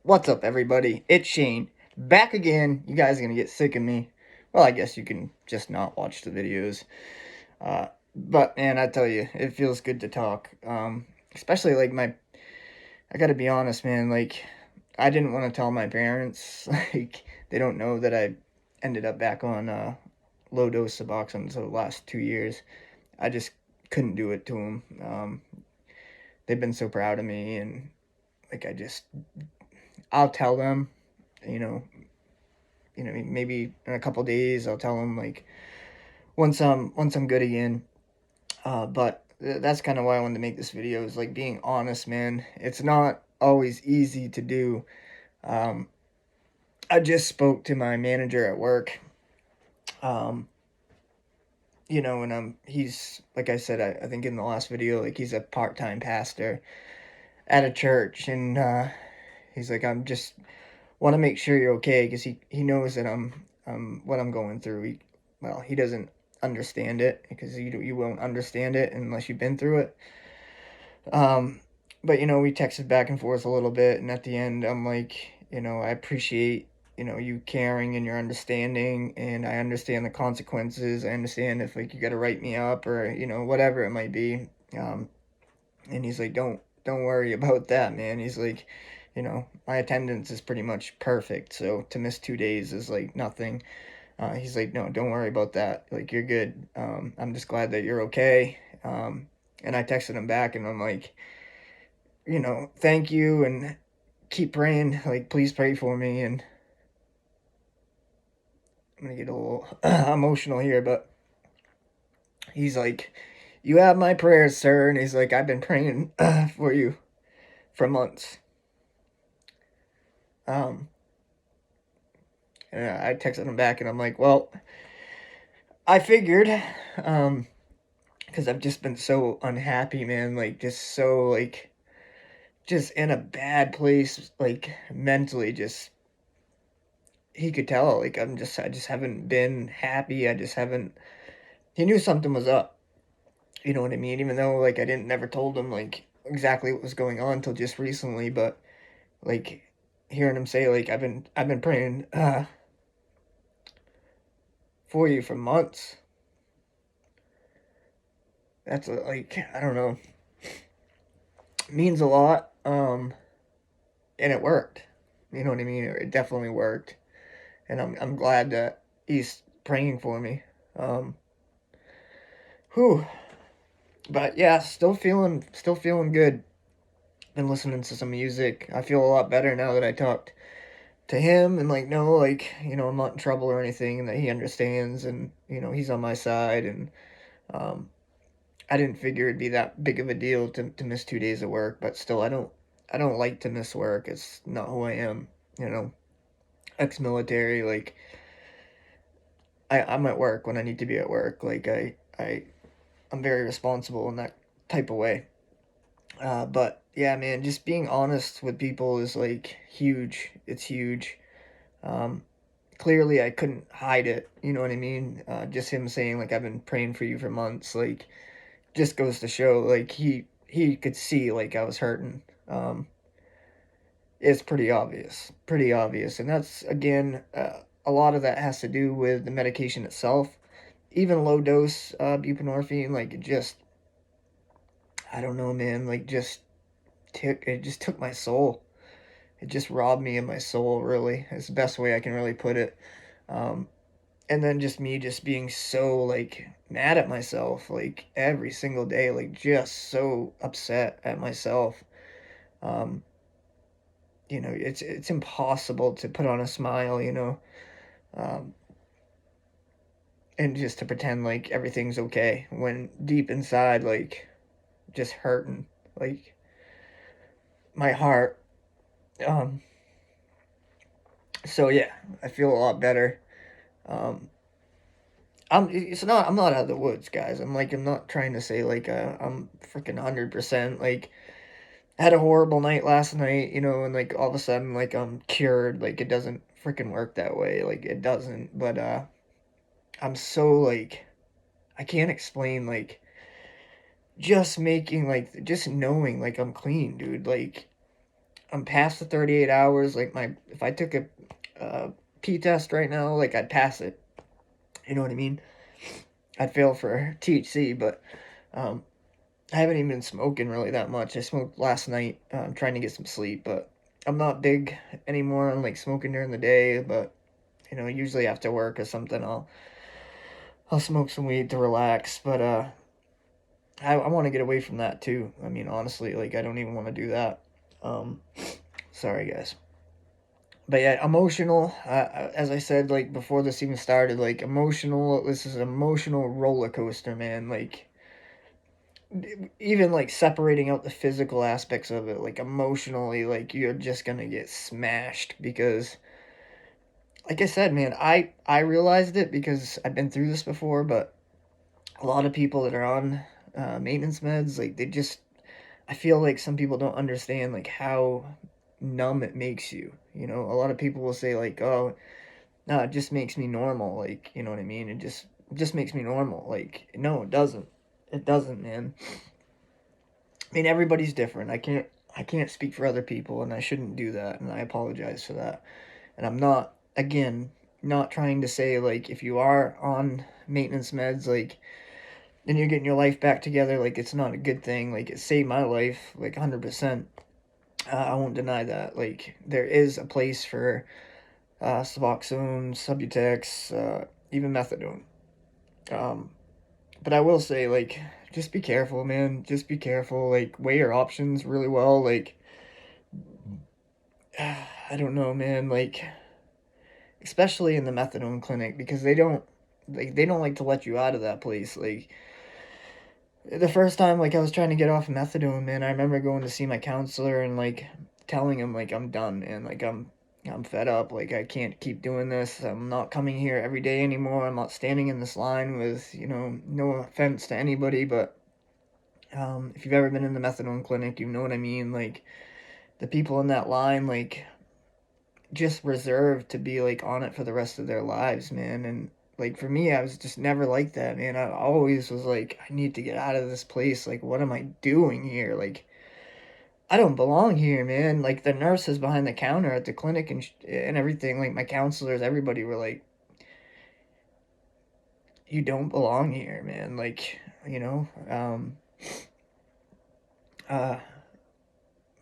What's up, everybody? It's Shane, back again. You guys are gonna get sick of me. Well, I guess you can just not watch the videos. But man, I tell you, it feels good to talk. Especially like I gotta be honest, man. Like, I didn't want to tell my parents. Like, they don't know that I ended up back on low dose Suboxone for the last 2 years. I just couldn't do it to them. They've been so proud of me, and like I'll tell them, you know, maybe in a couple days I'll tell them like once I'm good again. But that's kind of why I wanted to make this video, is like being honest, man. It's not always easy to do. Um, I just spoke to my manager at work. Um, and he's like I said, I think in the last video, like he's a part-time pastor at a church, and he's like, I'm just want to make sure you're okay, because he knows that I'm what I'm going through. He doesn't understand it, because you won't understand it unless you've been through it. Um, but we texted back and forth a little bit, and at the end, I'm like, I appreciate you caring and your understanding, and I understand the consequences. I understand if like you got to write me up, or whatever it might be. And he's like, don't worry about that, man. He's like, my attendance is pretty much perfect, so to miss 2 days is like nothing. He's like, no, don't worry about that. Like, you're good. I'm just glad that you're okay. And I texted him back, and I'm like, thank you, and keep praying. Like, please pray for me. And I'm gonna get a little emotional here, but he's like, you have my prayers, sir. And he's like, I've been praying for you for months. Um, and I texted him back, and I'm like, well, I figured, because I've just been so unhappy, man. Like, just so, like, just in a bad place, like, mentally. Just, he could tell, like, I just haven't been happy. I just haven't, he knew something was up. You know what I mean? Even though, like, I didn't never told him, like, exactly what was going on until just recently. But, like, hearing him say, like, I've been praying, for you for months. That's like, I don't know, means a lot. And it worked. You know what I mean? It definitely worked, and I'm glad that he's praying for me. Um, whew. But yeah, still feeling good. Been listening to some music. I feel a lot better now that I talked to him, and like, no, like, I'm not in trouble or anything, and that he understands, and he's on my side. And um, I didn't figure it'd be that big of a deal to miss 2 days of work, but still, I don't like to miss work. It's not who I am. You know, ex-military, like, I'm at work when I need to be at work. Like, I'm very responsible in that type of way. But yeah, man, just being honest with people is like huge. It's huge. Um, Clearly I couldn't hide it. You know what I mean? Just him saying like, I've been praying for you for months. Like, just goes to show, like, he could see like I was hurting. It's pretty obvious, and that's again, a lot of that has to do with the medication itself. Even low dose buprenorphine, like, it just, I don't know, man, like, it just took my soul. It just robbed me of my soul, really. It's the best way I can really put it. Um, and then just me just being so, like, mad at myself, like, every single day, like, just so upset at myself. Um, it's impossible to put on a smile, um, and just to pretend like everything's okay when deep inside, like, just hurting, like, my heart. Um, so yeah, I feel a lot better. Um, I'm not out of the woods, guys. I'm not trying to say like, I'm freaking 100%. Like, I had a horrible night last night, and like all of a sudden, like, I'm cured. Like, it doesn't freaking work that way. Like, it doesn't. But I'm so, like, I can't explain, like, just knowing like I'm clean, dude. Like, I'm past the 38 hours. Like, if I took a P test right now, like, I'd pass it. You know what I mean? I'd fail for THC, but um, I haven't even been smoking really that much. I smoked last night, trying to get some sleep, but I'm not big anymore on like smoking during the day. But usually after work or something, I'll smoke some weed to relax. But I want to get away from that too. I mean, honestly, like I don't even want to do that. Um, Sorry, guys. But yeah, emotional. As I said, like before this even started, like emotional. This is an emotional roller coaster, man. Like even like separating out the physical aspects of it, like emotionally, like you're just gonna get smashed because, like I said, man, I realized it because I've been through this before. But a lot of people that are on maintenance meds, like they just, I feel like some people don't understand like how numb it makes you. A lot of people will say like, oh, no, it just makes me normal. Like, you know what I mean? It just makes me normal. Like, no, it doesn't. It doesn't, man. I mean, everybody's different. I can't speak for other people, and I shouldn't do that, and I apologize for that. And I'm not, again, not trying to say like if you are on maintenance meds, like then you're getting your life back together, like it's not a good thing. Like it saved my life, like 100%. I won't deny that. Like there is a place for Suboxone, Subutex, even methadone. Um, but I will say, like, just be careful, man. Just be careful. Like, weigh your options really well. Like, I don't know, man. Like, especially in the methadone clinic because they don't like to let you out of that place. Like, the first time, like, I was trying to get off methadone, man, I remember going to see my counselor and like telling him like I'm done, man. Like, I'm fed up. Like, I can't keep doing this. I'm not coming here every day anymore. I'm not standing in this line with, no offense to anybody, but if you've ever been in the methadone clinic, you know what I mean. Like the people in that line, like just reserved to be like on it for the rest of their lives, man. And like for me, I was just never like that, man. I always was like, I need to get out of this place. Like, what am I doing here? Like, I don't belong here, man. Like the nurses behind the counter at the clinic and everything, like my counselors, everybody were like, you don't belong here, man. Like, you know, uh,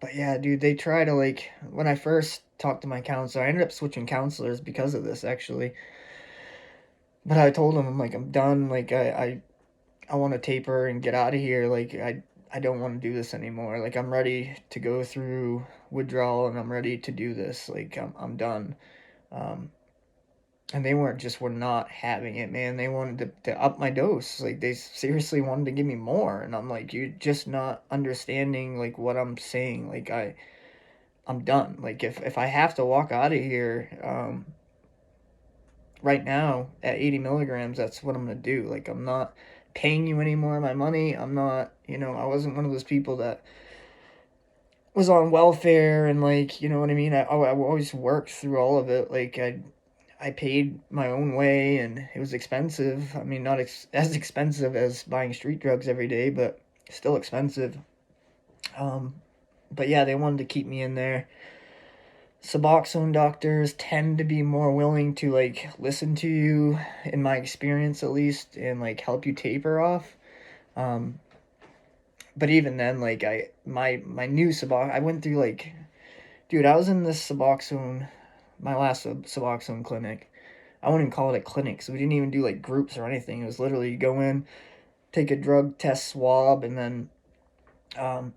but yeah, dude, they try to like when I first talked to my counselor, I ended up switching counselors because of this actually. But I told him I'm like I'm done. Like I want to taper and get out of here. Like I don't want to do this anymore. Like I'm ready to go through withdrawal and I'm ready to do this. Like I'm done. Um, and they were not having it, man. They wanted to up my dose. Like they seriously wanted to give me more, and I'm like, you're just not understanding like what I'm saying. Like I'm done. Like if I have to walk out of here, right now at 80 milligrams, that's what I'm gonna do. Like I'm not paying you any more of my money. I'm not, I wasn't one of those people that was on welfare and like, you know what I mean. I always worked through all of it. Like I paid my own way, and it was expensive. I mean, not as expensive as buying street drugs every day, but still expensive. Um, but yeah, they wanted to keep me in there. Suboxone doctors tend to be more willing to like listen to you, in my experience at least, and like help you taper off. Um, but even then, like my new Suboxone, I went through like, dude, I was in this Suboxone, my last Suboxone clinic. I wouldn't even call it a clinic, so we didn't even do like groups or anything. It was literally you go in, take a drug test swab, and then um,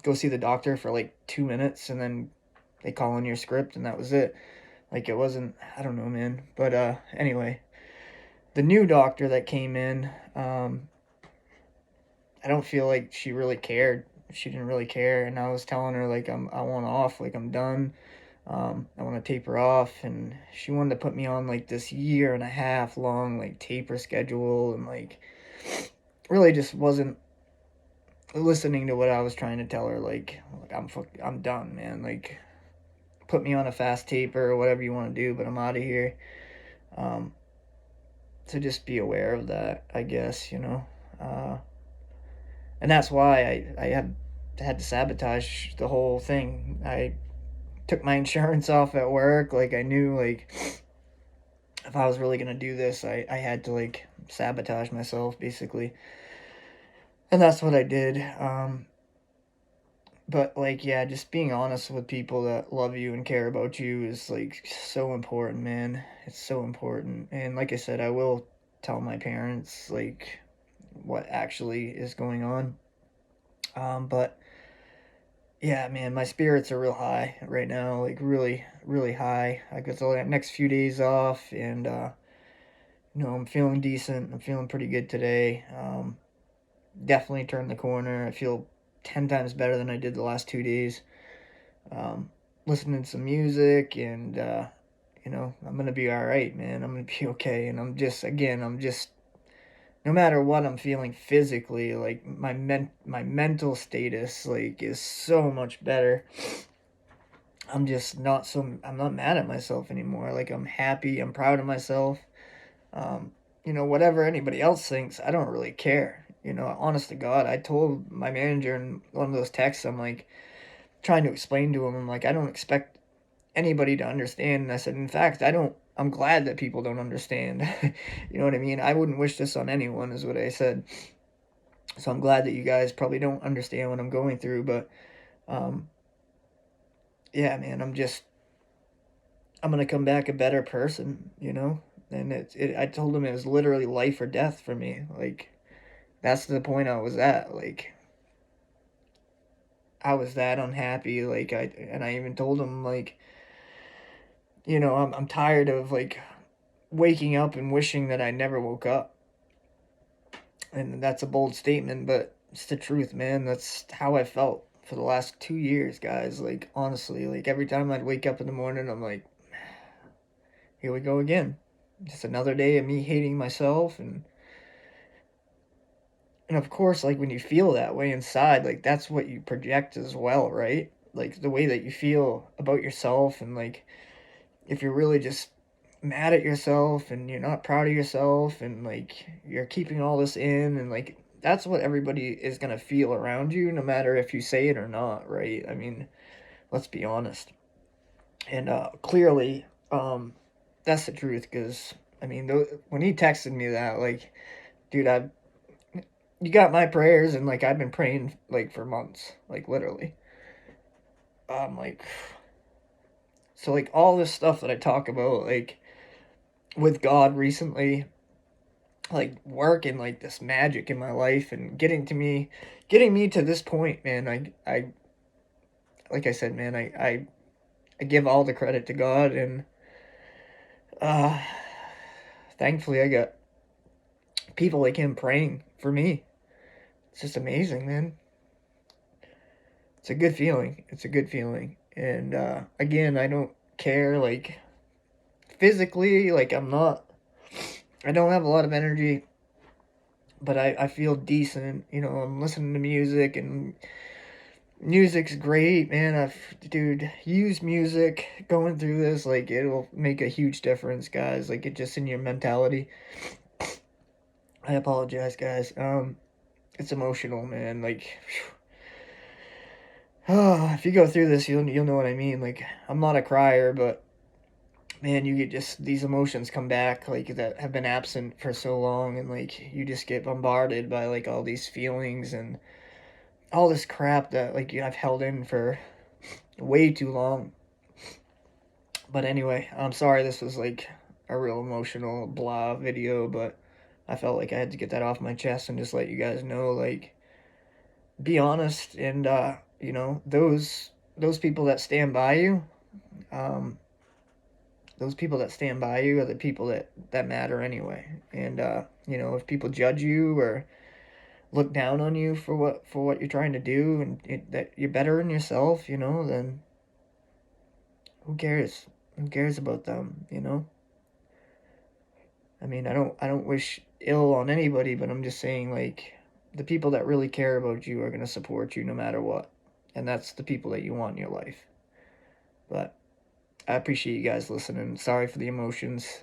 go see the doctor for like 2 minutes, and then they call in your script, and that was it. Like it wasn't, I don't know, man. But anyway, the new doctor that came in, I don't feel like she really cared. She didn't really care, and I was telling her like I want off, like I'm done. I want to taper off, and she wanted to put me on like this year and a half long like taper schedule, and like really just wasn't listening to what I was trying to tell her. Like I'm done, man. Like put me on a fast taper or whatever you want to do, but I'm out of here. Um, so just be aware of that, I guess, and that's why I have had to sabotage the whole thing. I took my insurance off at work. Like, I knew, like, if I was really gonna do this, I had to, like, sabotage myself, basically. And that's what I did. But, like, yeah, just being honest with people that love you and care about you is, like, so important, man. It's so important. And like I said, I will tell my parents, like, what actually is going on. But yeah, man, my spirits are real high right now, like really, really high. I got the next few days off, and I'm feeling decent. I'm feeling pretty good today. Definitely turned the corner. I feel 10 times better than I did the last 2 days. Listening to some music, and I'm gonna be all right, man. I'm gonna be okay, and I'm just no matter what I'm feeling physically, like my mental status like is so much better. I'm not mad at myself anymore. Like, I'm happy, I'm proud of myself. Um, whatever anybody else thinks, I don't really care. Honest to God, I told my manager in one of those texts, I'm like trying to explain to him, I'm like, I don't expect anybody to understand. And I said, in fact, I'm glad that people don't understand. You know what I mean? I wouldn't wish this on anyone, is what I said. So I'm glad that you guys probably don't understand what I'm going through, but um, yeah, man, I'm gonna come back a better person, And I told him it was literally life or death for me. Like, that's the point I was at. Like, I was that unhappy. Like, I even told him, like, I'm tired of, like, waking up and wishing that I never woke up. And that's a bold statement, but it's the truth, man. That's how I felt for the last 2 years, guys. Like, honestly, like, every time I'd wake up in the morning, I'm like, here we go again. Just another day of me hating myself. And of course, like, when you feel that way inside, like, that's what you project as well, right? Like, the way that you feel about yourself, and, like, if you're really just mad at yourself and you're not proud of yourself, and, like, you're keeping all this in, and, like, that's what everybody is going to feel around you, no matter if you say it or not, right? I mean, let's be honest. And clearly, that's the truth, because, I mean, when he texted me that, like, dude, you got my prayers, and, like, I've been praying, like, for months, like, literally. Like, so, like, all this stuff that I talk about, like, with God recently, like, working, like, this magic in my life, and getting me to this point, man. Like I said, man, I give all the credit to God, and uh thankfully I got people like him praying for me. It's just amazing, man. It's a good feeling. It's a good feeling. And again, I don't care, like, physically, like, I don't have a lot of energy, but I feel decent. I'm listening to music, and music's great, man. Dude, use music going through this, like, it'll make a huge difference, guys. Like, it just in your mentality. I apologize, guys. It's emotional, man. Like, if you go through this, you'll know what I mean. Like, I'm not a crier, but man, you get just these emotions come back, like, that have been absent for so long, and, like, you just get bombarded by, like, all these feelings and all this crap that, like, I've held in for way too long. But anyway, I'm sorry this was, like, a real emotional blah video, but I felt like I had to get that off my chest and just let you guys know, like, be honest, and those people that stand by you, um, those people that stand by you are the people that matter anyway. And if people judge you or look down on you for what you're trying to do, and that you're better than yourself, then who cares? Who cares about them? I mean, I don't wish ill on anybody, but I'm just saying, like, the people that really care about you are going to support you no matter what. And that's the people that you want in your life. But I appreciate you guys listening. Sorry for the emotions.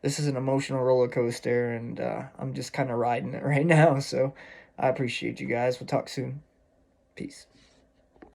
This is an emotional roller coaster, and I'm just kind of riding it right now. So I appreciate you guys. We'll talk soon. Peace.